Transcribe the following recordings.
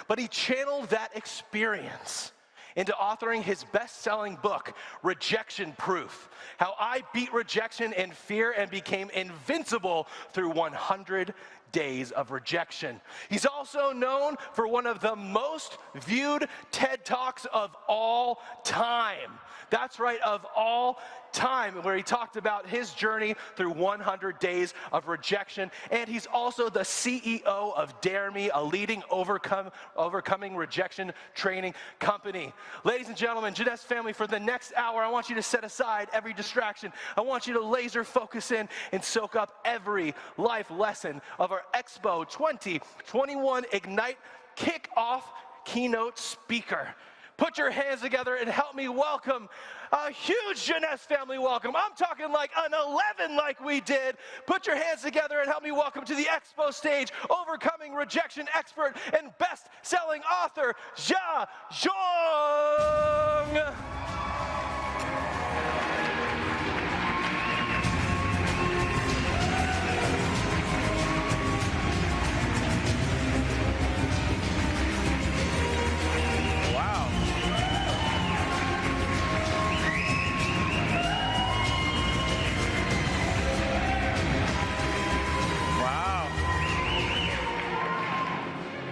But he channeled that experience into authoring his best-selling book, Rejection Proof: How I Beat Rejection and Fear and Became Invincible Through 100 Days of Rejection. He's also known for one of the most viewed TED Talks of all time. That's right, of all time, where he talked about his journey through 100 days of rejection. And he's also the CEO of Dare Me, a leading overcoming rejection training company. Ladies and gentlemen, Jeunesse family, for the next hour, I want you to set aside every distraction. I want you to laser focus in and soak up every life lesson of our Expo 2021 Ignite Kickoff Keynote speaker. Put your hands together and help me welcome a huge Jeunesse family welcome. I'm talking like an 11 like we did. Put your hands together and help me welcome to the Expo stage, overcoming rejection expert and best-selling author, Jiang.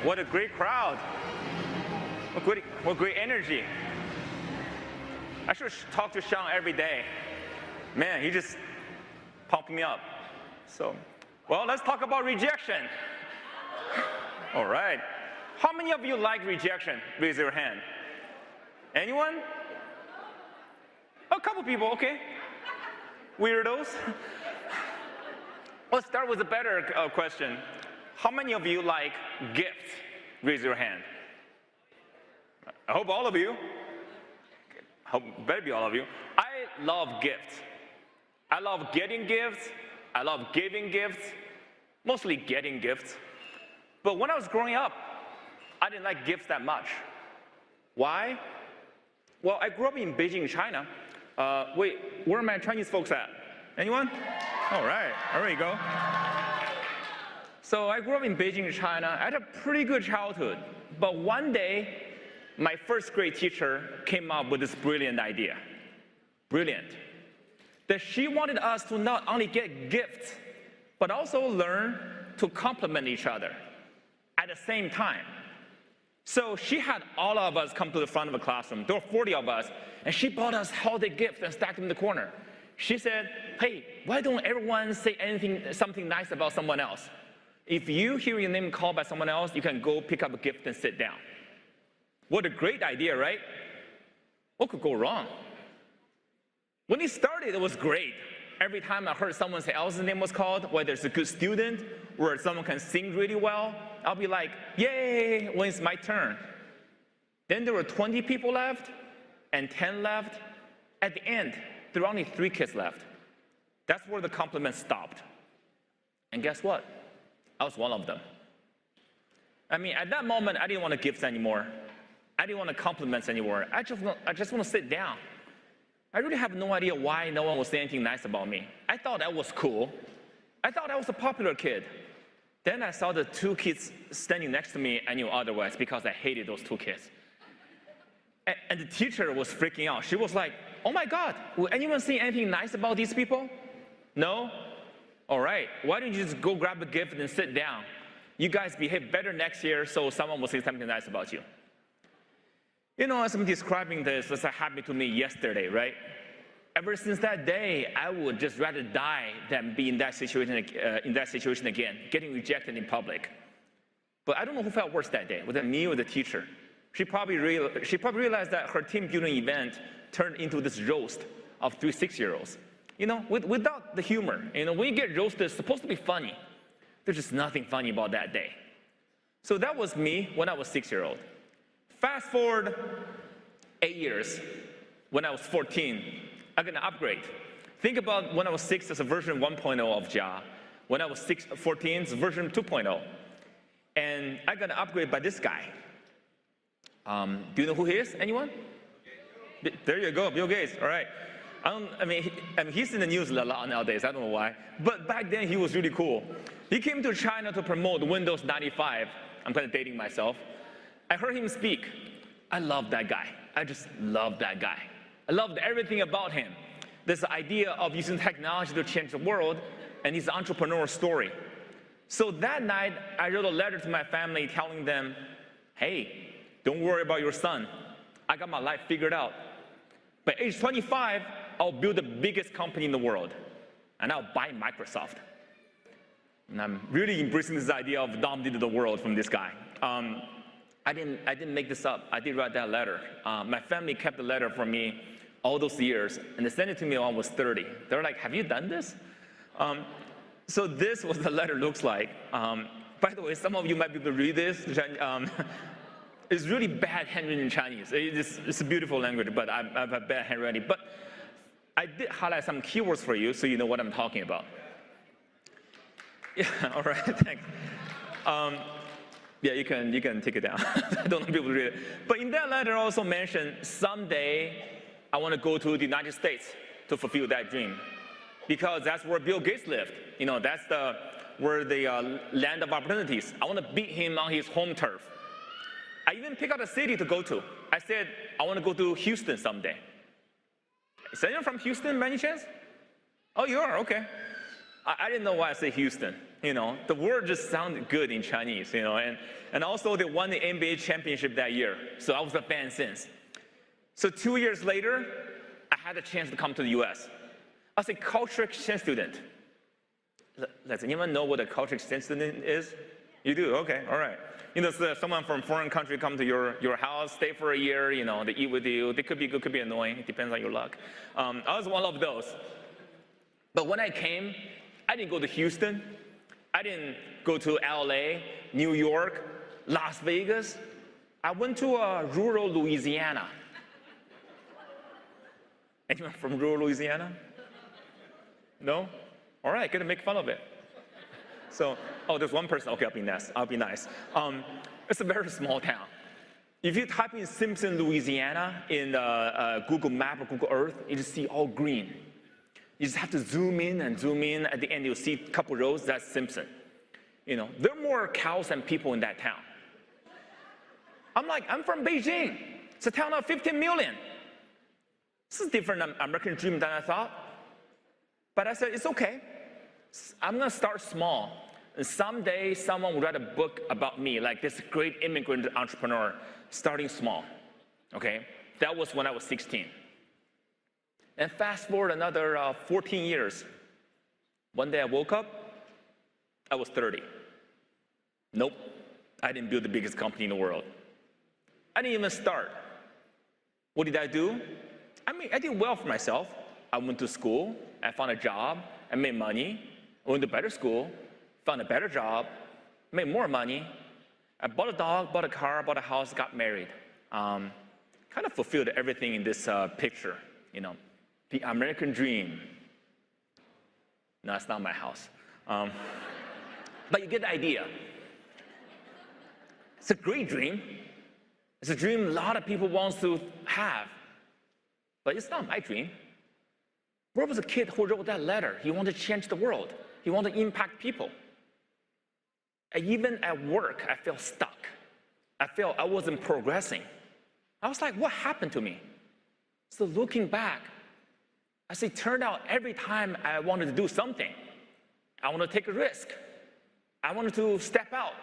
What a great crowd. What great energy. I should talk to Jiang every day. Man, he just pumped me up. So, well, let's talk about rejection. All right. How many of you like rejection? Raise your hand. Anyone? A couple people, okay. Weirdos. Let's start with a better question. How many of you like gifts? Raise your hand. I hope all of you. Better be all of you. I love gifts. I love getting gifts. I love giving gifts. Mostly getting gifts. But when I was growing up, I didn't like gifts that much. Why? Well, I grew up in Beijing, China. Wait, where are my Chinese folks at? Anyone? All right, there you go. So I grew up in Beijing, China. I had a pretty good childhood. But one day, my first grade teacher came up with this brilliant idea. Brilliant. That she wanted us to not only get gifts, but also learn to compliment each other at the same time. So she had all of us come to the front of the classroom. There were 40 of us, and she bought us holiday gifts and stacked them in the corner. She said, hey, why don't everyone say something nice about someone else? If you hear your name called by someone else, you can go pick up a gift and sit down. What a great idea, right? What could go wrong? When it started, it was great. Every time I heard someone else's name was called, whether it's a good student or someone can sing really well, I'll be like, yay, when it's my turn. Then there were 20 people left and 10 left. At the end, there were only 3 kids left. That's where the compliments stopped. And guess what? I was one of them. I mean, at that moment, I didn't want gifts anymore. I didn't want compliments anymore. I just want to sit down. I really have no idea why no one was saying anything nice about me. I thought that was cool. I thought I was a popular kid. Then I saw the 2 kids standing next to me. I knew otherwise because I hated those 2 kids. And the teacher was freaking out. She was like, oh my God, will anyone say anything nice about these people? No? All right, why don't you just go grab a gift and sit down? You guys behave better next year so someone will say something nice about you. You know, as I'm describing this, this happened to me yesterday, right? Ever since that day, I would just rather die than be in that situation again, getting rejected in public. But I don't know who felt worse that day, whether me or the teacher. She probably realized that her team building event turned into this roast of 3 6-year-olds. You know, without the humor. You know, when you get roasted, it's supposed to be funny. There's just nothing funny about that day. So that was me when I was 6-year-old. Fast forward 8 years, when I was 14, I got an upgrade. Think about when I was 6, it's a version 1.0 of Jia. When I was 14, it's version 2.0. And I got an upgrade by this guy. Do you know who he is? Anyone? There you go, Bill Gates. All right. I mean, he's in the news a lot nowadays. I don't know why. But back then, he was really cool. He came to China to promote Windows 95. I'm kind of dating myself. I heard him speak. I love that guy. I just love that guy. I loved everything about him. This idea of using technology to change the world and his entrepreneurial story. So that night, I wrote a letter to my family telling them, hey, don't worry about your son. I got my life figured out. By age 25, I'll build the biggest company in the world, and I'll buy Microsoft. And I'm really embracing this idea of dominating the world from this guy. I didn't make this up. I did write that letter. My family kept the letter for me all those years, and they sent it to me when I was 30. They're like, have you done this? So this was the letter looks like. By the way, some of you might be able to read this. It's really bad handwriting in Chinese. It's a beautiful language, but I have a bad handwriting. But I did highlight some keywords for you so you know what I'm talking about. Yeah, all right, thanks. Yeah, you can take it down. I don't want people to read it. But in that letter, I also mentioned someday I want to go to the United States to fulfill that dream, because that's where Bill Gates lived. You know, that's where the land of opportunities. I want to beat him on his home turf. I even picked out a city to go to. I said, I want to go to Houston someday. Is anyone from Houston, by any chance? Oh, you are? Okay. I didn't know why I said Houston. You know, the word just sounded good in Chinese, you know, and also they won the NBA championship that year, so I was a fan since. So 2 years later, I had a chance to come to the US. I was a culture exchange student. Does anyone know what a culture exchange student is? You do? Okay, all right. You know, so someone from a foreign country come to your house, stay for a year, you know, they eat with you. They could be good, could be annoying. It depends on your luck. I was one of those. But when I came, I didn't go to Houston. I didn't go to LA, New York, Las Vegas. I went to rural Louisiana. Anyone from rural Louisiana? No? All right, gonna make fun of it. So, oh, there's one person. Okay, I'll be nice. It's a very small town. If you type in Simpson, Louisiana in Google Map or Google Earth, you just see all green. You just have to zoom in and zoom in. At the end, you'll see a couple rows. That's Simpson. You know, there are more cows than people in that town. I'm like, I'm from Beijing. It's a town of 15 million. This is different American dream than I thought. But I said, it's okay. I'm going to start small. And someday, someone will write a book about me, like this great immigrant entrepreneur, starting small. Okay? That was when I was 16. And fast forward another 14 years. One day I woke up, I was 30. Nope, I didn't build the biggest company in the world. I didn't even start. What did I do? I mean, I did well for myself. I went to school, I found a job, I made money. I went to better school, found a better job, made more money. I bought a dog, bought a car, bought a house, got married. Kind of fulfilled everything in this picture, you know. The American dream. No, it's not my house. But you get the idea. It's a great dream. It's a dream a lot of people want to have. But it's not my dream. Where was a kid who wrote that letter? He wanted to change the world. He wanted to impact people. And even at work, I felt stuck. I felt I wasn't progressing. I was like, what happened to me? So looking back, I say, turned out every time I wanted to do something, I want to take a risk. I wanted to step out.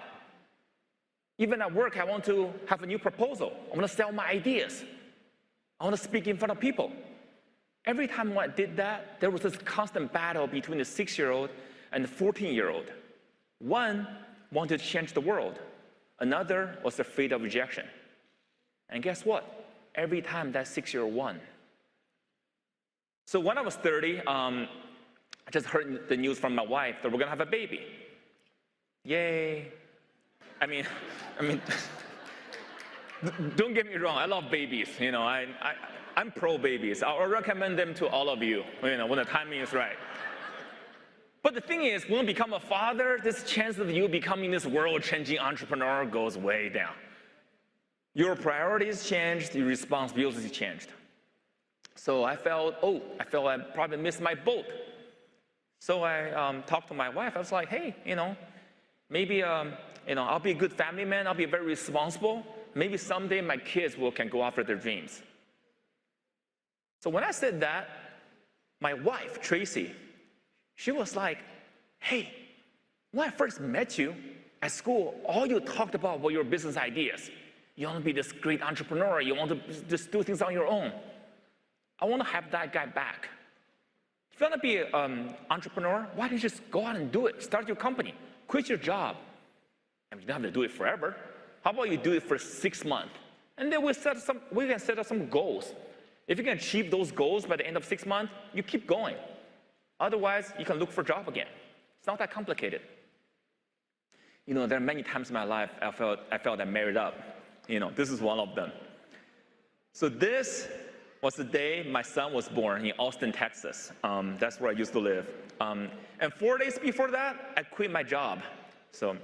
Even at work, I want to have a new proposal. I want to sell my ideas. I want to speak in front of people. Every time I did that, there was this constant battle between the 6-year-old and the 14-year-old. One wanted to change the world. Another was afraid of rejection. And guess what? Every time that 6-year-old won. So when I was 30, I just heard the news from my wife that we're gonna have a baby. Yay. I mean, don't get me wrong, I love babies. You know, I'm pro babies. I'll recommend them to all of you, you know, when the timing is right. But the thing is, when you become a father, this chance of you becoming this world-changing entrepreneur goes way down. Your priorities changed, your responsibilities changed. So I felt I probably missed my boat. So I talked to my wife. I was like, hey, you know, maybe, you know, I'll be a good family man. I'll be very responsible. maybe someday my kids can go after their dreams. So when I said that, my wife, Tracy, she was like, hey, when I first met you at school, all you talked about were your business ideas. You want to be this great entrepreneur. You want to just do things on your own. I want to have that guy back. If you want to be an entrepreneur, why don't you just go out and do it? Start your company. Quit your job. I mean, you don't have to do it forever. How about you do it for 6 months? And then we can set up some goals. If you can achieve those goals by the end of 6 months, you keep going. Otherwise, you can look for a job again. It's not that complicated. You know, there are many times in my life I felt I married up. You know, this is one of them. So this was the day my son was born in Austin, Texas. That's where I used to live. And 4 days before that, I quit my job. So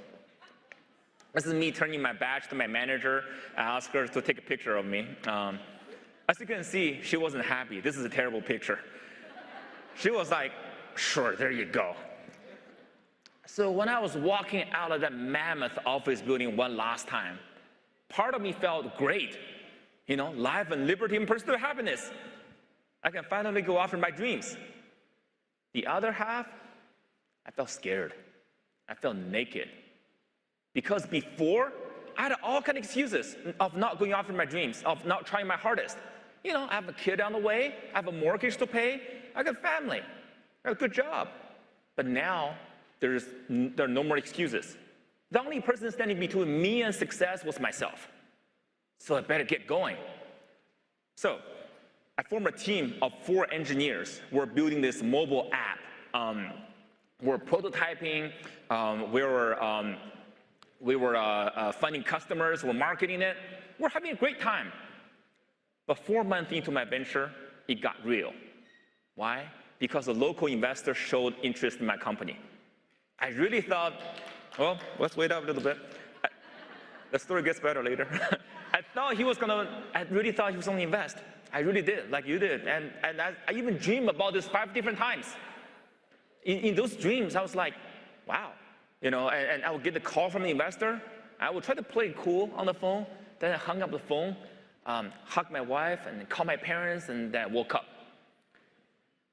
this is me turning my badge to my manager. I asked her to take a picture of me. As you can see, she wasn't happy. This is a terrible picture. She was like, sure, there you go. So when I was walking out of that mammoth office building one last time, part of me felt great. You know, life and liberty and personal happiness. I can finally go after my dreams. The other half, I felt scared. I felt naked. Because before, I had all kinds of excuses of not going after my dreams, of not trying my hardest. You know, I have a kid on the way, I have a mortgage to pay, I got family, I have a good job. But now, there are no more excuses. The only person standing between me and success was myself. So I better get going. So I formed a team of 4 engineers. We're building this mobile app. We're prototyping. We were finding customers. We're marketing it. We're having a great time. But 4 months into my venture, it got real. Why? Because a local investor showed interest in my company. I really thought, well, let's wait up a little bit. The story gets better later. I really thought he was going to invest. I really did, like you did. And I even dreamed about this 5 different times. In those dreams, I was like, wow. You know, and I would get the call from the investor. I would try to play it cool on the phone. Then I hung up the phone, hugged my wife, and called my parents, and then I woke up.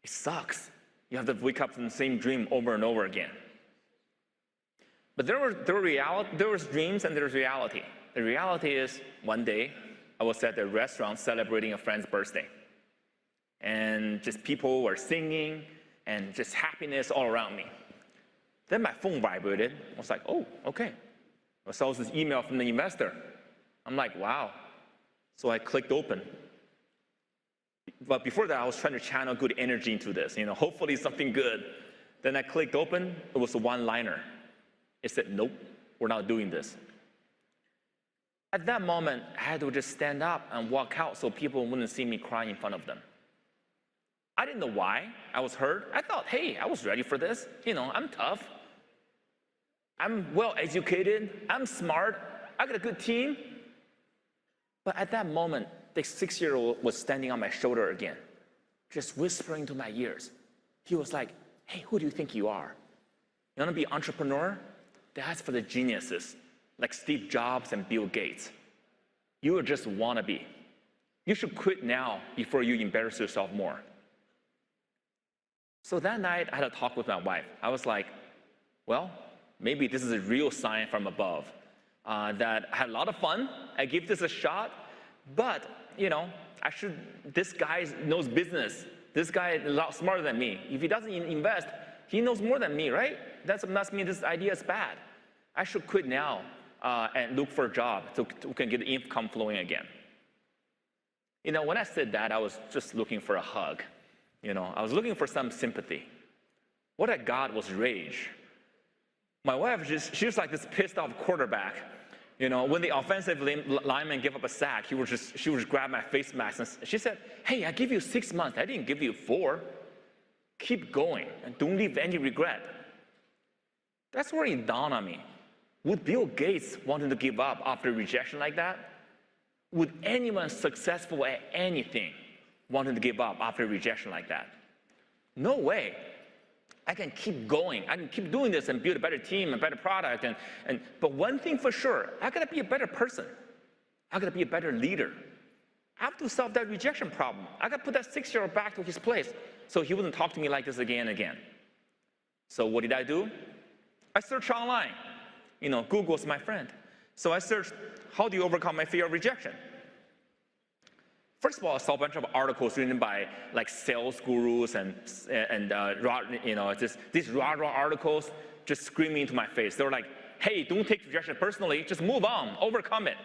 It sucks. You have to wake up from the same dream over and over again. But there was dreams and there was reality. The reality is, one day, I was at a restaurant celebrating a friend's birthday. And just people were singing, and just happiness all around me. Then my phone vibrated. I was like, oh, okay. I saw this email from the investor. I'm like, wow. So I clicked open. But before that, I was trying to channel good energy into this, you know, hopefully something good. Then I clicked open. It was a one-liner. It said, nope, we're not doing this. At that moment, I had to just stand up and walk out so people wouldn't see me crying in front of them. I didn't know why I was hurt. I thought, hey, I was ready for this. You know, I'm tough. I'm well-educated. I'm smart. I got a good team. But at that moment, the 6-year-old was standing on my shoulder again, just whispering to my ears. He was like, hey, who do you think you are? You want to be an entrepreneur? That's for the geniuses, like Steve Jobs and Bill Gates. You are just wannabe. You should quit now before you embarrass yourself more. So that night, I had a talk with my wife. I was like, well, maybe this is a real sign from above that I had a lot of fun. I give this a shot, but, you know, this guy knows business. This guy is a lot smarter than me. If he doesn't invest, he knows more than me, right? That must mean this idea is bad. I should quit now and look for a job so we can get the income flowing again. You know, when I said that, I was just looking for a hug. You know, I was looking for some sympathy. What I got was rage. My wife, she was like this pissed off quarterback. You know, when the offensive lineman gave up a sack, she would just grab my face mask and she said, hey, I give you 6 months. I didn't give you 4. Keep going and don't leave any regret. That's where it dawned on me. Would Bill Gates want to give up after rejection like that? Would anyone successful at anything want to give up after rejection like that? No way. I can keep going. I can keep doing this and build a better team, a better product. But one thing for sure, I gotta be a better person. I gotta be a better leader. I have to solve that rejection problem. I gotta put that 6-year-old back to his place so he wouldn't talk to me like this again and again. So what did I do? I searched online. Google's my friend. So I searched, how do you overcome my fear of rejection? First of all, I saw a bunch of articles written by like sales gurus and these rah-rah articles just screaming into my face. They were like, hey, don't take rejection personally, just move on, overcome it.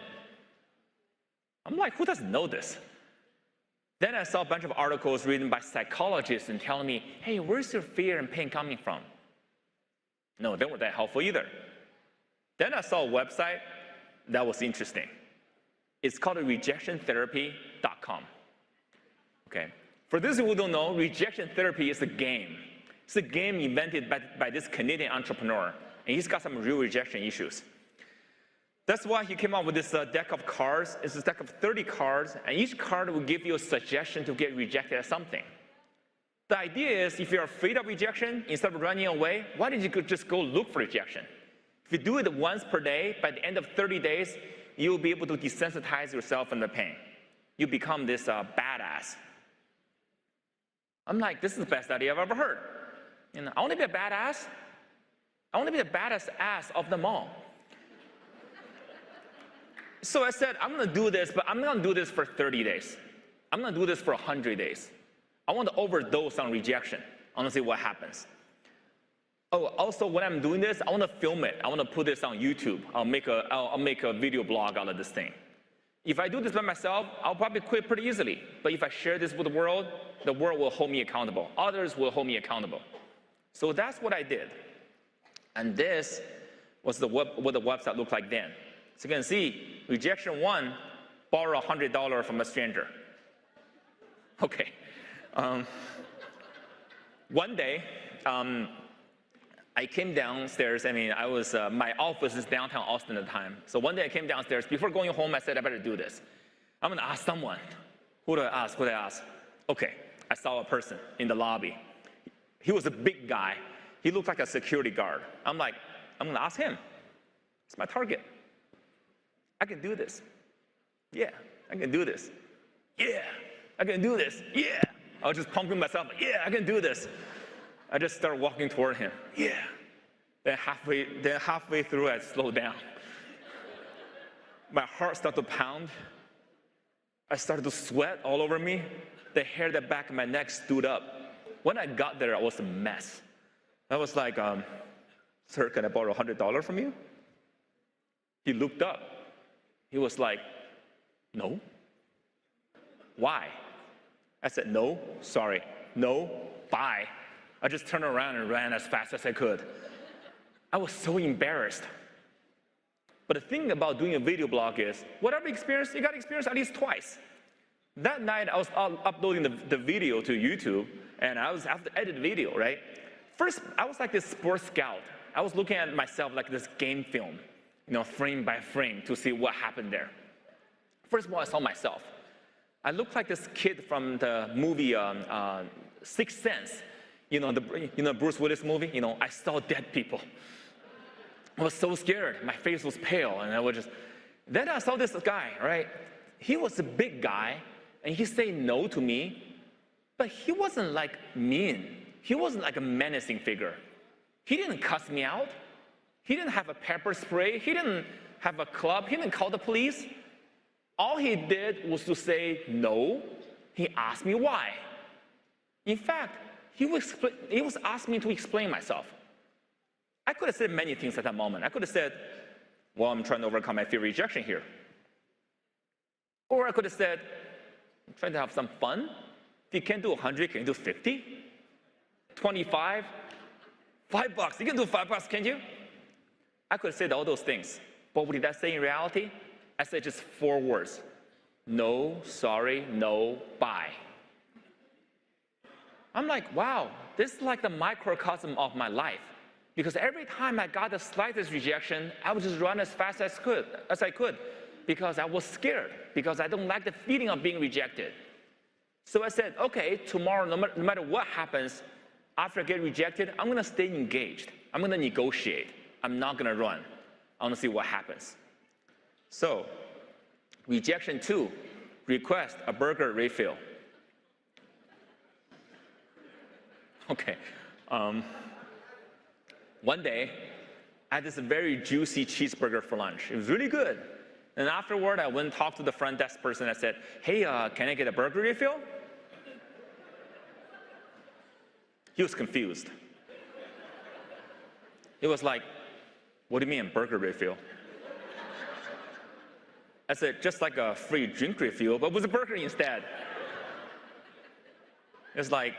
I'm like, who doesn't know this? Then I saw a bunch of articles written by psychologists and telling me, hey, where's your fear and pain coming from? No, they weren't that helpful either. Then I saw a website that was interesting. It's called rejectiontherapy.com. Okay. For those who don't know, rejection therapy is a game. It's a game invented by this Canadian entrepreneur, and he's got some real rejection issues. That's why he came up with this deck of cards. It's a deck of 30 cards, and each card will give you a suggestion to get rejected at something. The idea is, if you're afraid of rejection, instead of running away, why don't you just go look for rejection? If you do it once per day, by the end of 30 days, you'll be able to desensitize yourself from the pain. You become this badass. I'm like, this is the best idea I've ever heard. I want to be a badass. I want to be the baddest ass of them all. So I said, I'm going to do this, but I'm not going to do this for 30 days. I'm going to do this for 100 days. I want to overdose on rejection. I want to see what happens. Oh, also, when I'm doing this, I want to film it. I want to put this on YouTube. I'll make a video blog out of this thing. If I do this by myself, I'll probably quit pretty easily. But if I share this with the world will hold me accountable. Others will hold me accountable. So that's what I did. And this was what the website looked like then. So you can see, rejection 1, borrow $100 from a stranger. Okay. One day, I came downstairs. My office is downtown Austin at the time. So one day I came downstairs. Before going home, I said, I better do this. I'm going to ask someone. Who do I ask? Who do I ask? Okay, I saw a person in the lobby. He was a big guy. He looked like a security guard. I'm like, I'm going to ask him. It's my target. I can do this. Yeah, I can do this. Yeah, I can do this. Yeah. I was just pumping myself. Yeah, I can do this. I just started walking toward him. Yeah. Then halfway through, I slowed down. My heart started to pound. I started to sweat all over me. The hair at the back of my neck stood up. When I got there, I was a mess. I was like, sir, can I borrow $100 from you? He looked up. He was like, no. Why? I said, no, sorry, no, bye. I just turned around and ran as fast as I could. I was so embarrassed. But the thing about doing a video blog is, whatever experience, you got to experience at least twice. That night, I was uploading the video to YouTube, and I have to edit the video, right? First, I was like this sports scout. I was looking at myself like this game film, frame by frame to see what happened there. First of all, I saw myself. I looked like this kid from the movie Sixth Sense. The Bruce Willis movie. I saw dead people. I was so scared. My face was pale, and Then I saw this guy, right? He was a big guy, and he said no to me, but he wasn't like mean. He wasn't like a menacing figure. He didn't cuss me out. He didn't have a pepper spray. He didn't have a club. He didn't call the police. All he did was to say no. He asked me why. In fact, he was asking me to explain myself. I could have said many things at that moment. I could have said, well, I'm trying to overcome my fear of rejection here. Or I could have said, I'm trying to have some fun. If you can't do 100, can you do 50? 25? $5. You can do $5, can't you? I could have said all those things. But what did I say in reality? I said just 4 words. No, sorry, no, bye. I'm like, wow, this is like the microcosm of my life. Because every time I got the slightest rejection, I would just run as fast as I could, because I was scared, because I don't like the feeling of being rejected. So I said, okay, tomorrow, no matter what happens, after I get rejected, I'm going to stay engaged. I'm going to negotiate. I'm not going to run. I want to see what happens. So Rejection 2, request a burger refill. Okay. One day, I had this very juicy cheeseburger for lunch. It was really good. And afterward, I went and talked to the front desk person. I said, hey, can I get a burger refill? He was confused. He was like, what do you mean, burger refill? I said, just like a free drink refill, but with a burger instead. It's like,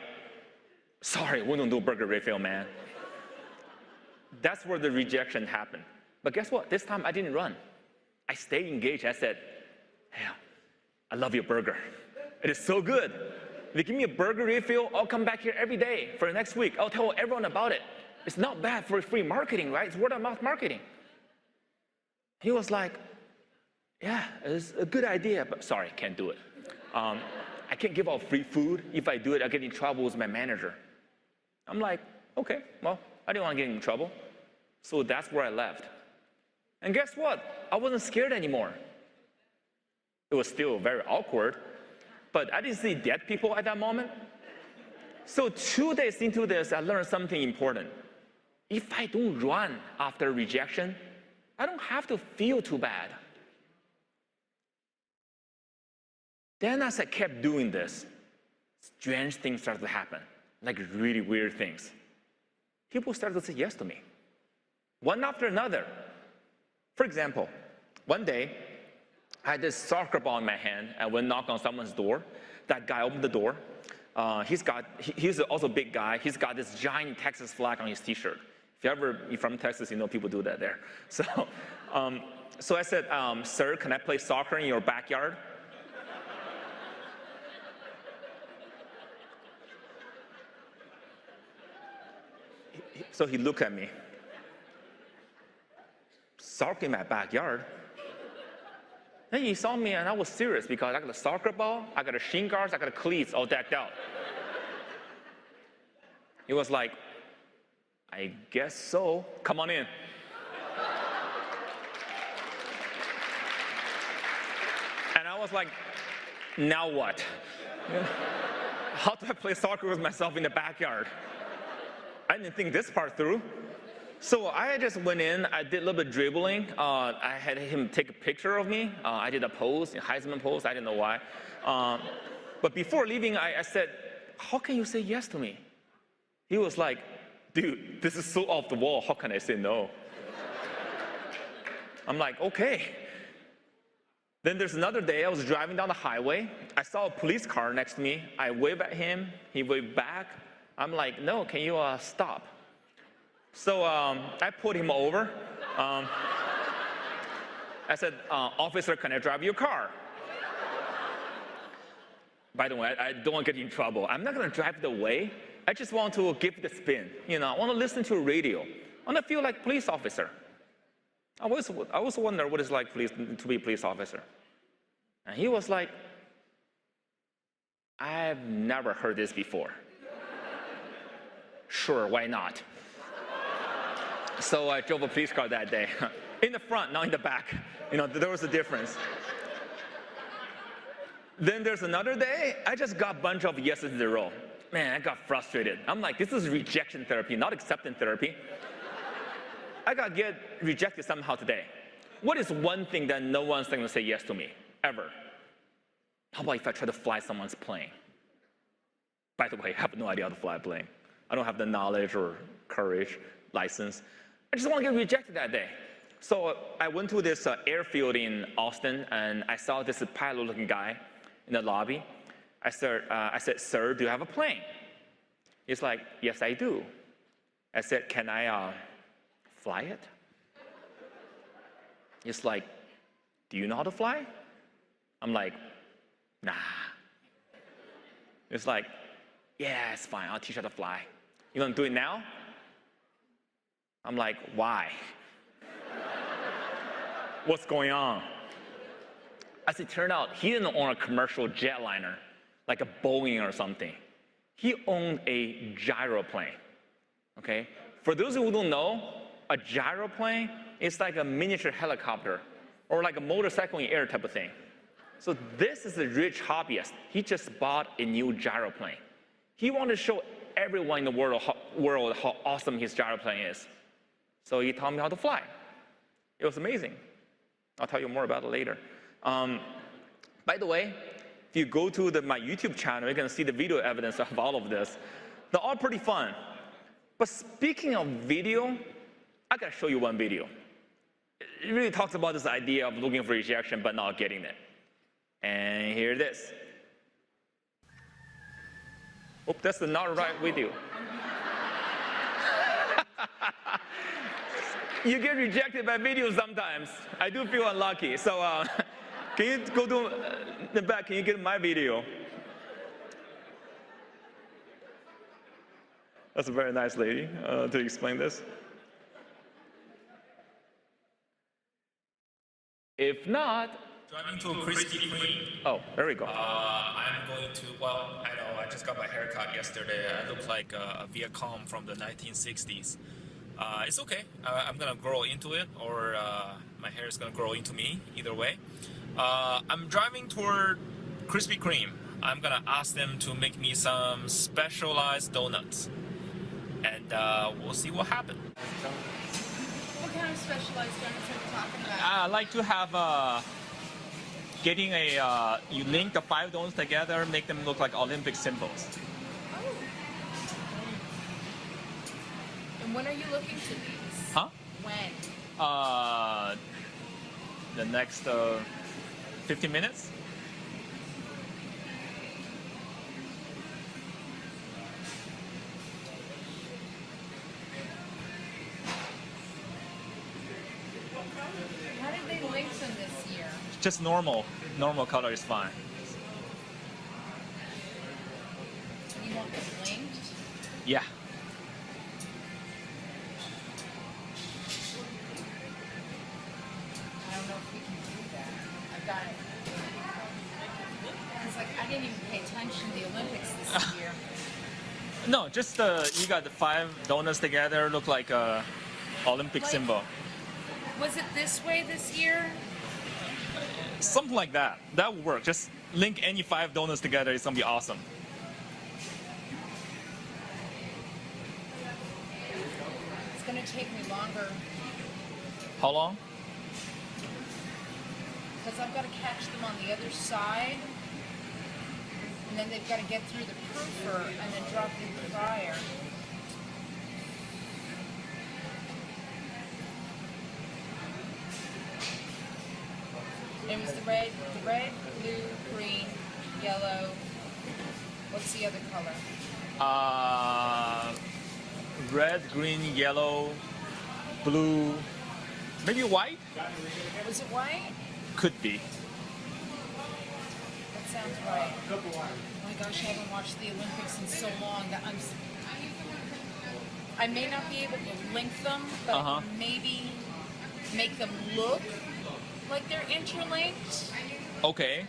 sorry, we don't do burger refill, man. That's where the rejection happened. But guess what? This time I didn't run. I stayed engaged. I said, hey, I love your burger. It is so good. If you give me a burger refill, I'll come back here every day for the next week. I'll tell everyone about it. It's not bad for free marketing, right? It's word of mouth marketing. He was like, yeah, it's a good idea, but sorry, can't do it. I can't give out free food. If I do it, I'll get in trouble with my manager. I'm like, okay, well, I didn't want to get in trouble. So that's where I left. And guess what? I wasn't scared anymore. It was still very awkward, but I didn't see dead people at that moment. So 2 days into this, I learned something important. If I don't run after rejection, I don't have to feel too bad. Then as I kept doing this, strange things started to happen, like really weird things. People started to say yes to me, one after another. For example, one day, I had this soccer ball in my hand. I went knock on someone's door. That guy opened the door. He's also a big guy. He's got this giant Texas flag on his T-shirt. If you're from Texas, you know people do that there. So I said, sir, can I play soccer in your backyard? So he looked at me. Soccer in my backyard? Then he saw me and I was serious because I got a soccer ball, I got a shin guards, I got a cleats all decked out. He was like, I guess so. Come on in. And I was like, now what? How do I play soccer with myself in the backyard? I didn't think this part through. So I just went in, I did a little bit dribbling. I had him take a picture of me. I did a pose, a Heisman pose, I didn't know why. But before leaving, I said, how can you say yes to me? He was like, dude, this is so off the wall, how can I say no? I'm like, okay. Then there's another day, I was driving down the highway. I saw a police car next to me. I waved at him, he waved back. I'm like, no, can you stop? So I pulled him over. I said, officer, can I drive your car? By the way, I don't want to get in trouble. I'm not going to drive it away. I just want to give it a spin. You know, I want to listen to a radio. I want to feel like a police officer. I always wonder what it's like to be a police officer. And he was like, I've never heard this before. Sure, why not? So I drove a police car that day. In the front, not in the back. You know, there was a difference. Then there's another day, I just got a bunch of yeses in a row. Man, I got frustrated. I'm like, this is rejection therapy, not acceptance therapy. I got to get rejected somehow today. What is one thing that no one's going to say yes to me, ever? How about if I try to fly someone's plane? By the way, I have no idea how to fly a plane. I don't have the knowledge or courage, license. I just want to get rejected that day. So I went to this airfield in Austin, and I saw this pilot-looking guy in the lobby. I said, sir, do you have a plane? He's like, yes, I do. I said, can I fly it? He's like, do you know how to fly? I'm like, nah. He's like, yeah, it's fine. I'll teach you how to fly. You want to do it now? I'm like, why? What's going on? As it turned out, he didn't own a commercial jetliner, like a Boeing or something. He owned a gyroplane, okay? For those who don't know, a gyroplane is like a miniature helicopter or like a motorcycle in air type of thing. So this is a rich hobbyist. He just bought a new gyroplane. He wanted to show everyone in the world how awesome his gyroplane is. So he taught me how to fly. It was amazing. I'll tell you more about it later. By the way, if you go to my YouTube channel, you're going to see the video evidence of all of this. They're all pretty fun. But speaking of video, I got to show you one video. It really talks about this idea of looking for rejection but not getting it. And here it is. Oh, that's the not right video. You get rejected by videos sometimes. I do feel unlucky. So can you go to the back? Can you get my video? That's a very nice lady to explain this. If not, driving to Krispy Kreme. Oh, there we go. I'm going to, well, I know, I just got my haircut yesterday. I look like a Vietcong from the 1960s. It's okay. I'm going to grow into it, or my hair is going to grow into me, either way. I'm driving toward Krispy Kreme. I'm going to ask them to make me some specialized donuts. And we'll see what happens. What kind of specialized donuts are you talking about? I like to have getting you link the 5 donuts together, make them look like Olympic symbols. Oh. And when are you looking to these? Huh? When? The next 15 minutes. How did they link them this year? Just normal color is fine. You want them linked? Yeah. I don't know if we can do that. I've got it. It's like I didn't even pay attention to the Olympics this year. No, just you got the 5 donuts together, look like a Olympic symbol. Was it this way this year? Something like that. That would work. Just link any 5 donuts together. It's gonna be awesome. It's going to take me longer How long? because I've got to catch them on the other side, and then they've got to get through the proofer and then drop in the fryer. It was the red, blue, green, yellow. What's the other color? Red, green, yellow, blue, maybe white? Was it white? Could be. That sounds right. Oh my gosh, I haven't watched the Olympics in so long that I may not be able to link them, but I can maybe make them look like they're interlinked. Okay,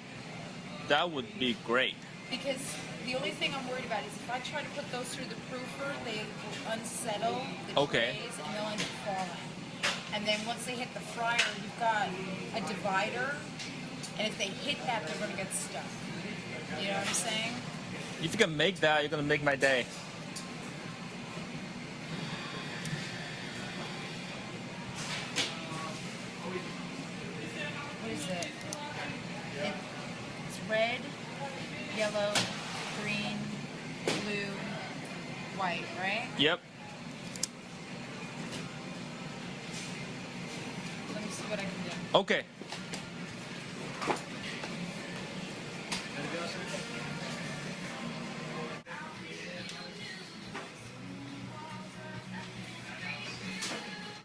that would be great. Because the only thing I'm worried about is if I try to put those through the proofer, they will unsettle the trays and they'll end up falling. And then once they hit the fryer, you've got a divider, and if they hit that, they're going to get stuck. You know what I'm saying? If you can make that, you're gonna make my day. What is it? It's red, yellow, green, blue, white, right? Yep. Let me see what I can do. Okay.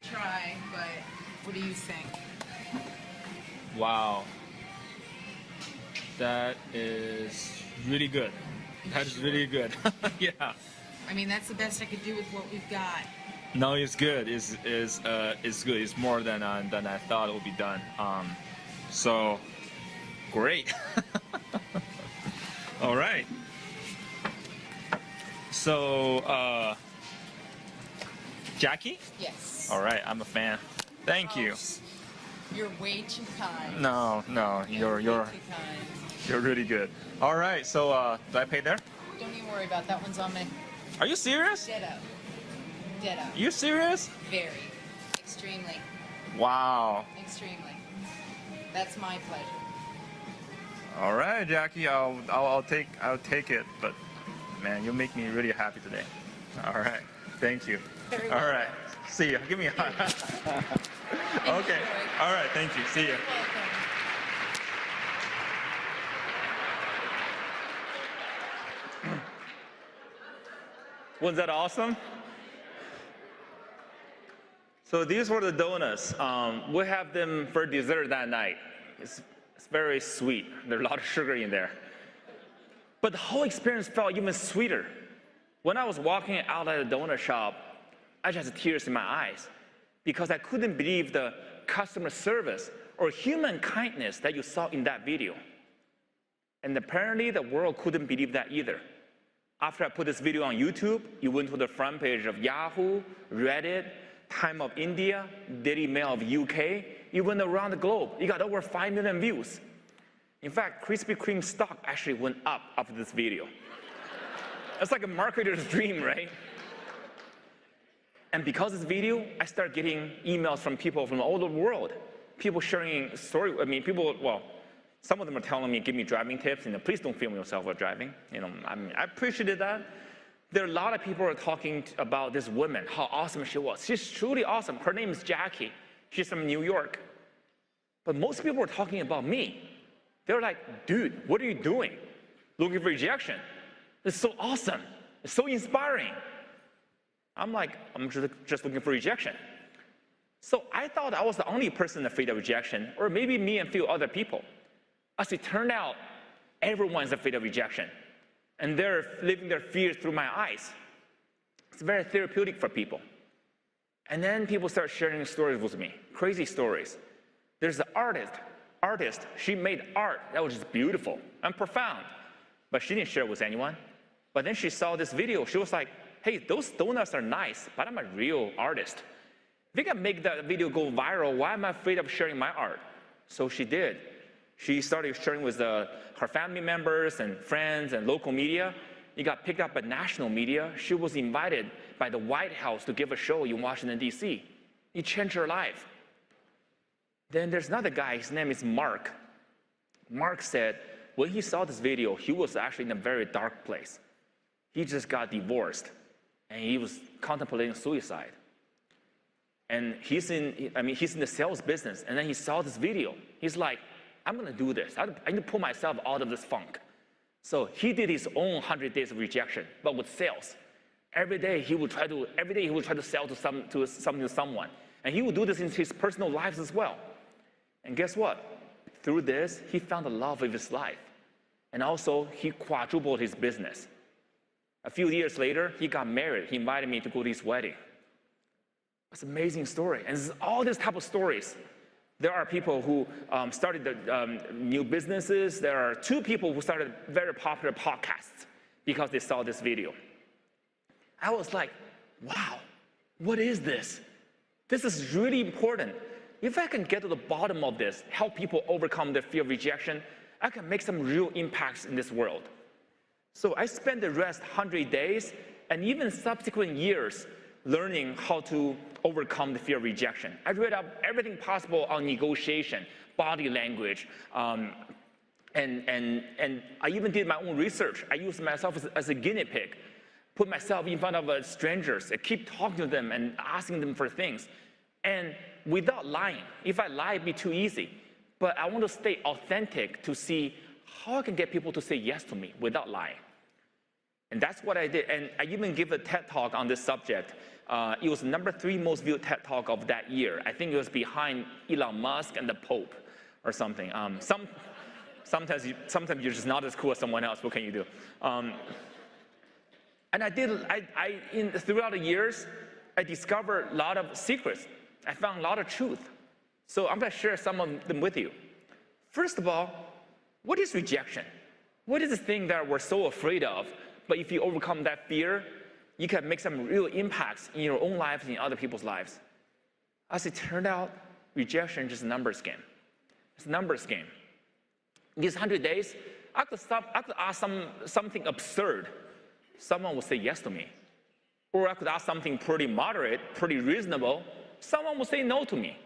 Try, but what do you think? Wow. That is really good. That is really good. Yeah. I mean, that's the best I could do with what we've got. No, it's good. It's good. It's more than I thought it would be done. So great. All right. So Jackie? Yes. All right, I'm a fan. Thank you. You're way too kind. No, you're way too kind. You're really good. All right, so do I pay there? Don't even worry about that. One's on me. Are you serious? Ditto. Ditto. You serious? Very. Extremely. Wow. Extremely. That's my pleasure. All right, Jackie, I'll take it, but man, you make me really happy today. All right, thank you. Very All well. right, see you. Give me a hug. Okay. All right, thank you. See you. Wasn't that awesome? So these were the donuts. We have them for dessert that night. It's very sweet. There's a lot of sugar in there. But the whole experience felt even sweeter. When I was walking out of the donut shop, I just had tears in my eyes because I couldn't believe the customer service or human kindness that you saw in that video. And apparently the world couldn't believe that either. After I put this video on YouTube, it went to the front page of Yahoo, Reddit, Time of India, Daily Mail of UK. It went around the globe. It got over 5 million views. In fact, Krispy Kreme stock actually went up after this video. It's like a marketer's dream, right? And because of this video, I started getting emails from people from all over the world. People sharing stories. I mean, some of them are telling me, give me driving tips, please don't film yourself while driving. I appreciated that. There are a lot of people who are talking about this woman, how awesome she was. She's truly awesome. Her name is Jackie. She's from New York. But most people are talking about me. They're like, dude, what are you doing? Looking for rejection. It's so awesome. It's so inspiring. I'm like, I'm just looking for rejection. So I thought I was the only person afraid of rejection, or maybe me and a few other people. As it turned out, everyone's afraid of rejection. And they're living their fears through my eyes. It's very therapeutic for people. And then people start sharing stories with me, crazy stories. There's an artist, she made art that was just beautiful and profound, but she didn't share it with anyone. But then she saw this video, she was like, hey, those donuts are nice, but I'm a real artist. If I can make that video go viral, why am I afraid of sharing my art? So she did. She started sharing with her family members and friends and local media. It got picked up by national media. She was invited by the White House to give a show in Washington, D.C. It changed her life. Then there's another guy, his name is Mark. Mark said when he saw this video, he was actually in a very dark place. He just got divorced, and he was contemplating suicide. And he's in the sales business, and then he saw this video. He's like, I'm gonna do this. I need to pull myself out of this funk. So he did his own 100 days of rejection, but with sales. Every day he would try to sell something to someone. And he would do this in his personal lives as well. And guess what? Through this, he found the love of his life. And also, he quadrupled his business. A few years later, he got married. He invited me to go to his wedding. It's an amazing story. And all these type of stories. There are people who started new businesses. There are 2 people who started very popular podcasts because they saw this video. I was like, wow, what is this? This is really important. If I can get to the bottom of this, help people overcome their fear of rejection, I can make some real impacts in this world. So I spent the rest 100 days and even subsequent years learning how to overcome the fear of rejection. I read up everything possible on negotiation, body language, and I even did my own research. I used myself as a guinea pig, put myself in front of strangers, I keep talking to them and asking them for things. And without lying, if I lie, it'd be too easy. But I want to stay authentic to see how I can get people to say yes to me without lying. And that's what I did. And I even gave a TED Talk on this subject. It was number 3 most viewed TED Talk of that year. I think it was behind Elon Musk and the Pope or something. Sometimes you're just not as cool as someone else. What can you do? And throughout the years, I discovered a lot of secrets. I found a lot of truth. So I'm going to share some of them with you. First of all, what is rejection? What is the thing that we're so afraid of? But if you overcome that fear, you can make some real impacts in your own lives and in other people's lives. As it turned out, Rejection is just a numbers game. It's a numbers game. In these 100 days, I could ask something absurd. Someone would say yes to me. Or I could ask something pretty moderate, pretty reasonable. Someone would say no to me.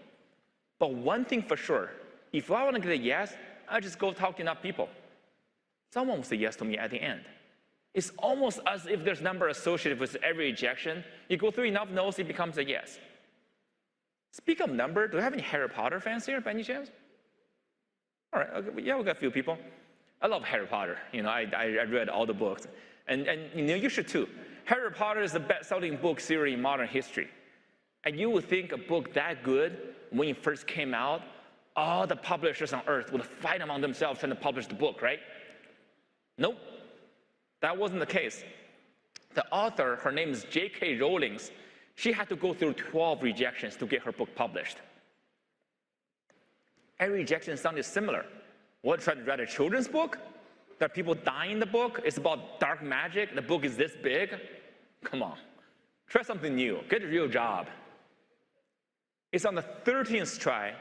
But one thing for sure, if I want to get a yes, I just go talk to enough people. Someone will say yes to me at the end. It's almost as if there's number associated with every rejection. You go through enough no's, it becomes a yes. Speak of number, do we have any Harry Potter fans here by any chance? All right, okay, yeah, we got a few people. I love Harry Potter. I read all the books. And you should too. Harry Potter is the best-selling book series in modern history. And you would think a book that good, when it first came out, all the publishers on earth would fight among themselves trying to publish the book, right? Nope, that wasn't the case. The author, her name is J.K. Rowling, she had to go through 12 rejections to get her book published. Every rejection sounded similar. What, trying to write a children's book? There are people dying in the book? It's about dark magic? The book is this big? Come on, try something new, get a real job. It's on the 13th try,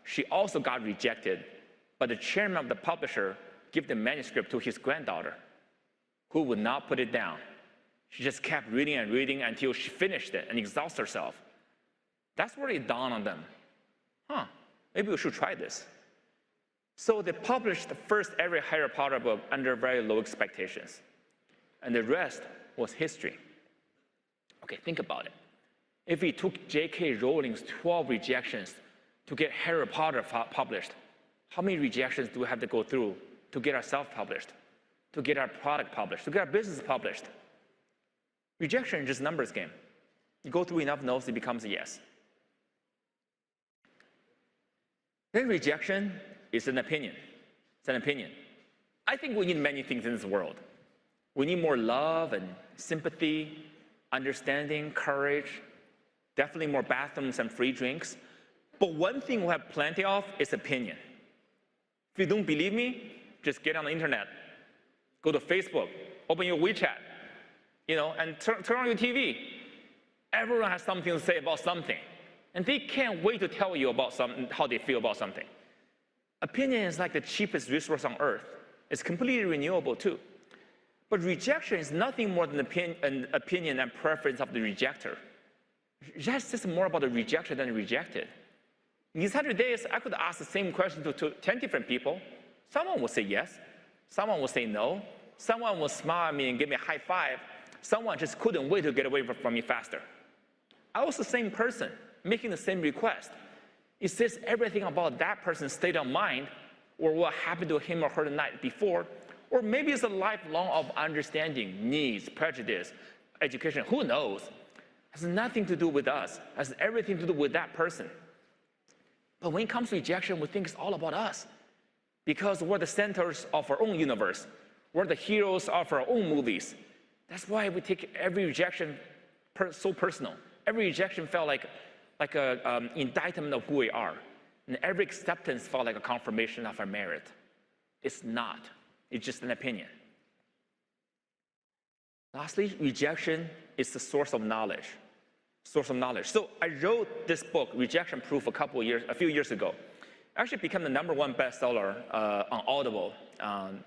she also got rejected, but the chairman of the publisher gave the manuscript to his granddaughter, who would not put it down. She just kept reading and reading until she finished it and exhausted herself. That's where it dawned on them. Maybe we should try this. So they published the first ever Harry Potter book under very low expectations. And the rest was history. Okay, think about it. If it took J.K. Rowling's 12 rejections to get Harry Potter published, how many rejections do we have to go through to get ourselves published, to get our product published, to get our business published? Rejection is just a numbers game. You go through enough no's, it becomes a yes. Then rejection is an opinion. It's an opinion. I think we need many things in this world. We need more love and sympathy, understanding, courage, definitely more bathrooms and free drinks. But one thing we have plenty of is opinion. If you don't believe me, just get on the internet. Go to Facebook, open your WeChat, and turn on your TV. Everyone has something to say about something. And they can't wait to tell you about how they feel about something. Opinion is like the cheapest resource on earth. It's completely renewable too. But rejection is nothing more than an opinion and preference of the rejecter. That's just more about the rejection than the rejected. In these 100 days, I could ask the same question to 10 different people. Someone will say yes. Someone will say no. Someone will smile at me and give me a high five. Someone just couldn't wait to get away from me faster. I was the same person, making the same request. It says everything about that person's state of mind, or what happened to him or her the night before, or maybe it's a lifelong of understanding, needs, prejudice, education, who knows? It has nothing to do with us. It has everything to do with that person. But when it comes to rejection, we think it's all about us, because we're the centers of our own universe. We're the heroes of our own movies. That's why we take every rejection so personal. Every rejection felt like an indictment of who we are. And every acceptance felt like a confirmation of our merit. It's not. It's just an opinion. Lastly, rejection is the source of knowledge. Source of knowledge. So I wrote this book, Rejection Proof, a few years ago. Actually became the #1 bestseller on Audible,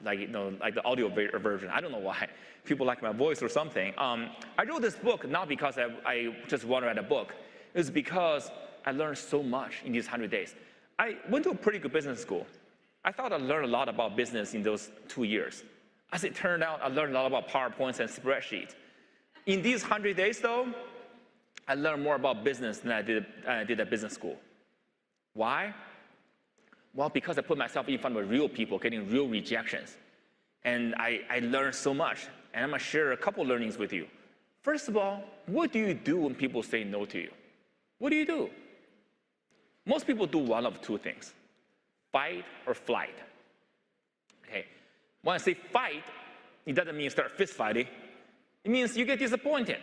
like the audio version. I don't know why. People like my voice or something. I wrote this book not because I just want to write a book. It was because I learned so much in these 100 days. I went to a pretty good business school. I thought I learned a lot about business in those 2 years. As it turned out, I learned a lot about PowerPoints and spreadsheets. In these 100 days, though, I learned more about business than I did at business school. Why? Well, because I put myself in front of real people, getting real rejections. And I learned so much. And I'm going to share a couple learnings with you. First of all, what do you do when people say no to you? What do you do? Most people do one of two things: fight or flight. Okay. When I say fight, it doesn't mean start fist fighting. It means you get disappointed.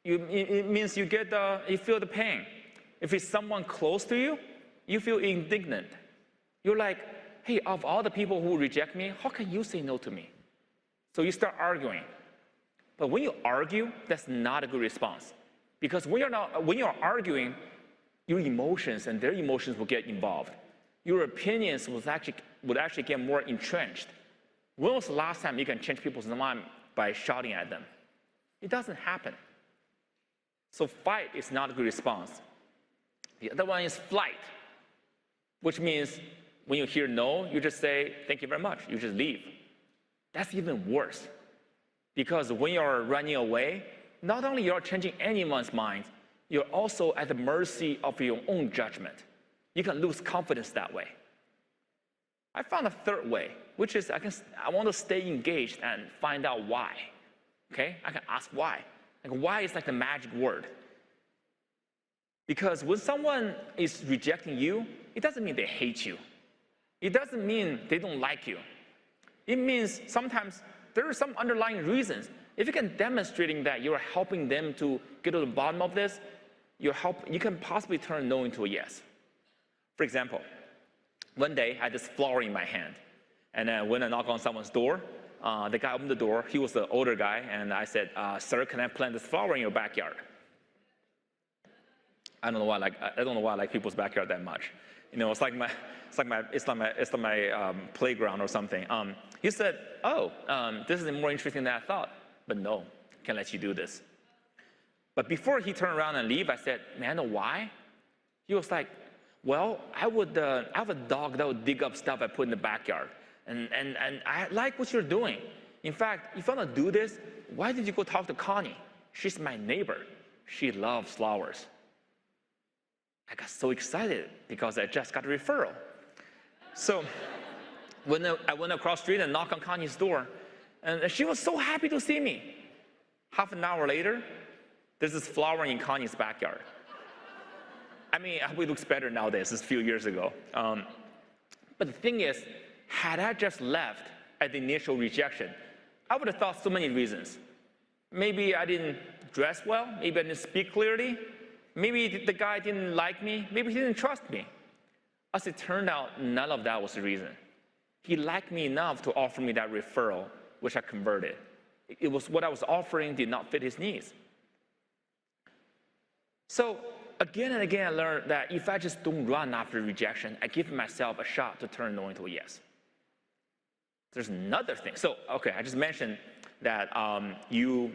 It means you feel the pain. If it's someone close to you, you feel indignant. You're like, hey, of all the people who reject me, how can you say no to me? So you start arguing. But when you argue, that's not a good response. Because when you're arguing, your emotions and their emotions will get involved. Your opinions would actually get more entrenched. When was the last time you can change people's mind by shouting at them? It doesn't happen. So fight is not a good response. The other one is flight, which means when you hear no, you just say, thank you very much, you just leave. That's even worse. Because when you're running away, not only you're changing anyone's mind, you're also at the mercy of your own judgment. You can lose confidence that way. I found a third way, which is I want to stay engaged and find out why. Okay? I can ask why. Like why is like the magic word. Because when someone is rejecting you, it doesn't mean they hate you. It doesn't mean they don't like you. It means sometimes there are some underlying reasons. If you can demonstrating that you're helping them to get to the bottom of this, you can possibly turn no into a yes. For example, one day I had this flower in my hand, and then when I knock on someone's door, the guy opened the door. He was the older guy, and I said, "Sir, can I plant this flower in your backyard?" I don't know why I like people's backyard that much. You know, it's like my playground or something. He said, "Oh, this is more interesting than I thought, but no, can't let you do this." But before he turned around and leave, I said, "Man, I know why?" He was like, "Well, I have a dog that would dig up stuff I put in the backyard, and I like what you're doing. In fact, if you want to do this, why did you go talk to Connie? She's my neighbor. She loves flowers." I got so excited because I just got a referral. So when I went across the street and knocked on Connie's door, and she was so happy to see me. Half an hour later, there's this flower in Connie's backyard. I mean, I hope it looks better nowadays. This is a few years ago. But the thing is, had I just left at the initial rejection, I would have thought so many reasons. Maybe I didn't dress well. Maybe I didn't speak clearly. Maybe the guy didn't like me. Maybe he didn't trust me. As it turned out, none of that was the reason. He liked me enough to offer me that referral, which I converted. It was what I was offering did not fit his needs. So again and again, I learned that if I just don't run after rejection, I give myself a shot to turn no into a yes. There's another thing. So, okay, I just mentioned that you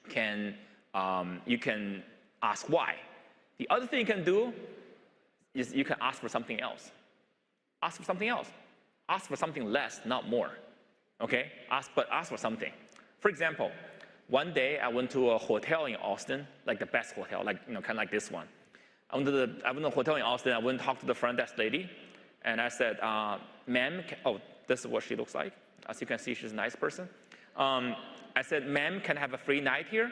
can ask why. The other thing you can do is you can ask for something else. Ask for something else. Ask for something less, not more. Okay? Ask for something. For example, one day I went to a hotel in Austin, like the best hotel, like kind of like this one. I went to a hotel in Austin. I went and talked to the front desk lady, and I said, "Ma'am," this is what she looks like. As you can see, she's a nice person. I said, "Ma'am, can I have a free night here?"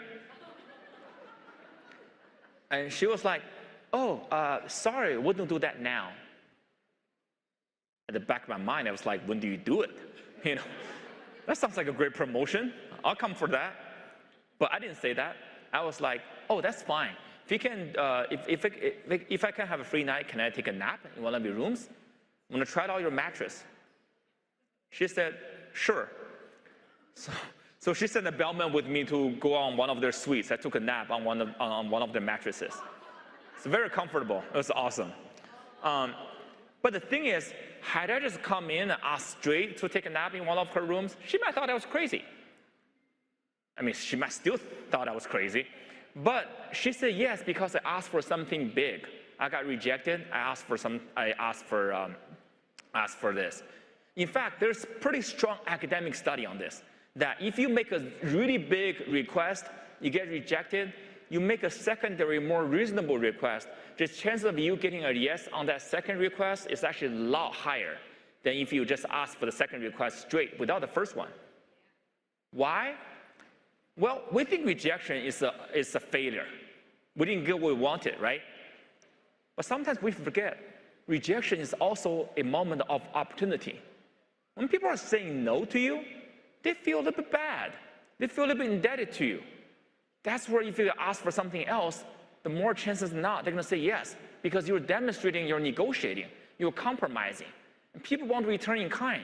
And she was like, "Oh, sorry, we don't do that now." At the back of my mind, I was like, when do you do it? That sounds like a great promotion. I'll come for that. But I didn't say that. I was like, "Oh, that's fine. If you can, if I can have a free night, can I take a nap in one of your rooms? I'm gonna try out your mattress." She said, "Sure." So she sent a bellman with me to go on one of their suites. I took a nap on one of their mattresses. It's very comfortable. It was awesome. But the thing is, had I just come in and asked straight to take a nap in one of her rooms, she might have thought I was crazy. I mean, she might still thought I was crazy. But she said yes because I asked for something big. I got rejected. I asked for this. In fact, there's pretty strong academic study on this, that if you make a really big request, you get rejected, you make a secondary, more reasonable request, the chance of you getting a yes on that second request is actually a lot higher than if you just ask for the second request straight without the first one. Why? Well, we think rejection is a failure. We didn't get what we wanted, right? But sometimes we forget, rejection is also a moment of opportunity. When people are saying no to you, they feel a little bit bad. They feel a little bit indebted to you. That's where if you ask for something else, the more chances not, they're gonna say yes, because you're demonstrating you're negotiating, you're compromising, and people want to return in kind.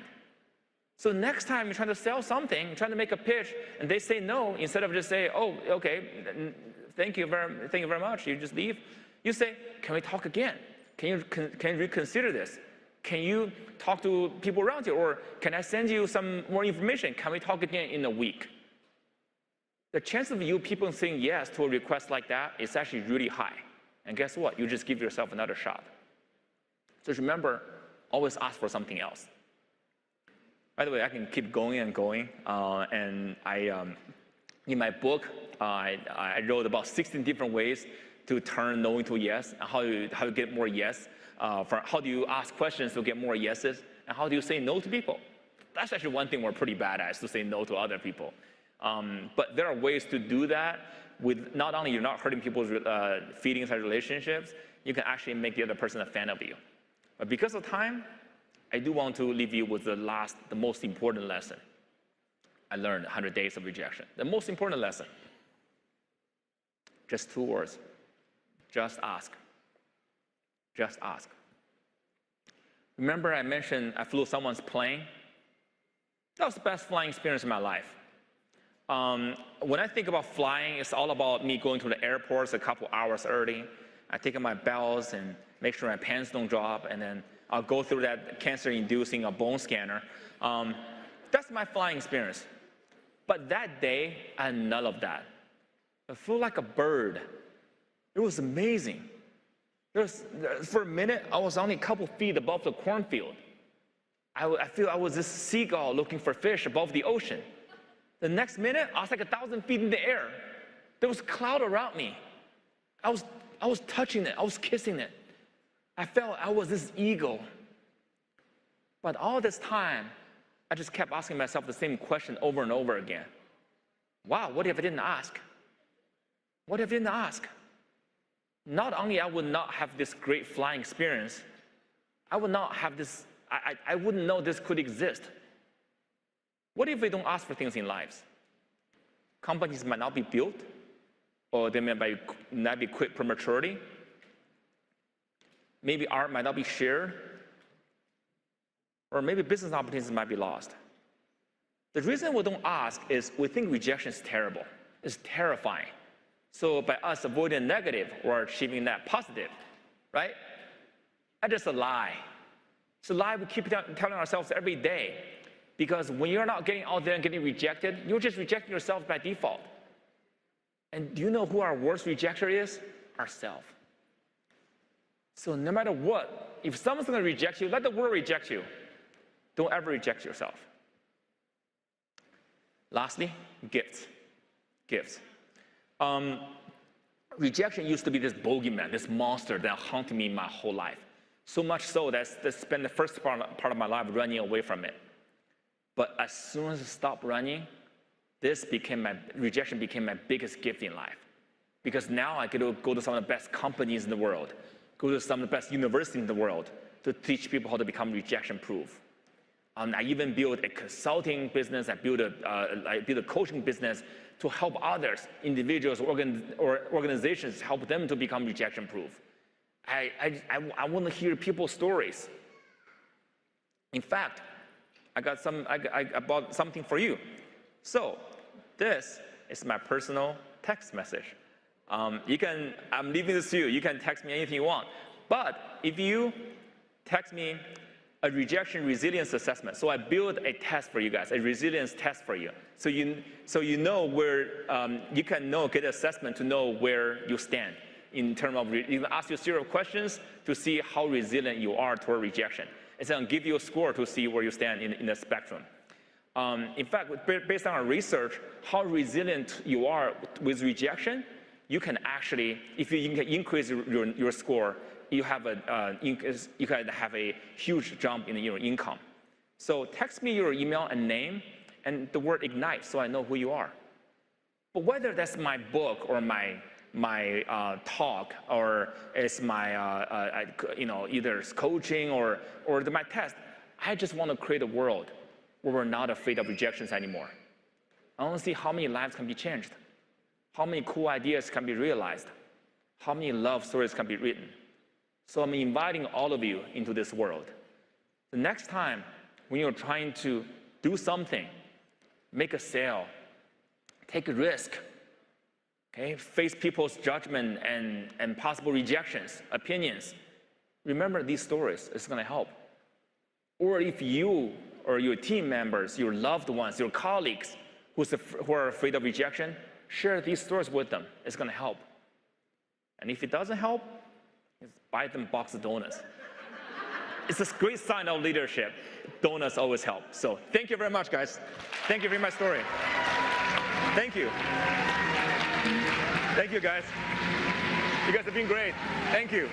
So next time you're trying to sell something, you're trying to make a pitch, and they say no, instead of just say, "Oh, okay, thank you very much," you just leave, You say, can we talk again? Can you reconsider this? Can you talk to people around you? Or can I send you some more information? Can we talk again in a week? The chance of you people saying yes to a request like that is actually really high. And guess what? You just give yourself another shot. So remember, always ask for something else. By the way, I can keep going and going. And in my book, I wrote about 16 different ways to turn no into yes, and how you get more yes. How do you ask questions to get more yeses, and how do you say no to people? That's actually one thing we're pretty bad at, is to say no to other people. But there are ways to do that with not only you're not hurting people's feelings and relationships, you can actually make the other person a fan of you. But because of time, I do want to leave you with the most important lesson I learned 100 days of rejection. The most important lesson. Just 2 words. Just ask. Just ask. Remember I mentioned I flew someone's plane? That was the best flying experience in my life. When I think about flying, it's all about me going to the airports a couple hours early. I take my bells and make sure my pants don't drop, and then I'll go through that cancer-inducing bone scanner. That's my flying experience. But that day, I had none of that. I flew like a bird. It was amazing. For a minute, I was only a couple feet above the cornfield. I feel I was this seagull looking for fish above the ocean. The next minute, I was like 1,000 feet in the air. There was a cloud around me. I was touching it. I was kissing it. I felt I was this eagle. But all this time, I just kept asking myself the same question over and over again. Wow, what if I didn't ask? What if I didn't ask? Not only I would not have this great flying experience, I would not have this, I wouldn't know this could exist. What if we don't ask for things in lives? Companies might not be built, or they might not be quit prematurely. Maybe art might not be shared, or maybe business opportunities might be lost. The reason we don't ask is we think rejection is terrible. It's terrifying. So by us avoiding negative, we're achieving that positive, right? That's just a lie. It's a lie we keep telling ourselves every day. Because when you're not getting out there and getting rejected, you're just rejecting yourself by default. And do you know who our worst rejecter is? Ourselves. So no matter what, if someone's going to reject you, let the world reject you. Don't ever reject yourself. Lastly, gifts. Gifts. Rejection used to be this bogeyman, this monster that haunted me my whole life. So much so that I spent the first part of my life running away from it. But as soon as I stopped running, rejection became my biggest gift in life. Because now I get to go to some of the best companies in the world, go to some of the best universities in the world to teach people how to become rejection-proof. I even built a consulting business. I built a coaching business to help others, individuals or organizations, help them to become rejection-proof. I want to hear people's stories. In fact, I bought something for you. So this is my personal text message. I'm leaving this to you. You can text me anything you want. But if you text me a rejection resilience assessment, so I built a test for you guys, a resilience test for you. So you know where you can get an assessment to know where you stand in terms of you can ask you a series of questions to see how resilient you are toward rejection. It's going to give you a score to see where you stand in the spectrum. In fact, based on our research, how resilient you are with rejection, you can actually, if you can increase your score, you can have a huge jump in your income. So text me your email and name and the word ignite so I know who you are. But whether that's my book or my talk, or it's my either it's coaching or my test, I just want to create a world where we're not afraid of rejections anymore. I want to see how many lives can be changed, how many cool ideas can be realized, how many love stories can be written. So I'm inviting all of you into this world. The next time when you're trying to do something, make a sale, take a risk, Okay, face people's judgment and possible rejections, opinions. Remember these stories, it's gonna help. Or if you or your team members, your loved ones, your colleagues who are afraid of rejection, share these stories with them, it's gonna help. And if it doesn't help, just buy them a box of donuts. It's a great sign of leadership. Donuts always help. So thank you very much, guys. Thank you for my story. Thank you. Thank you, guys. You guys have been great. Thank you.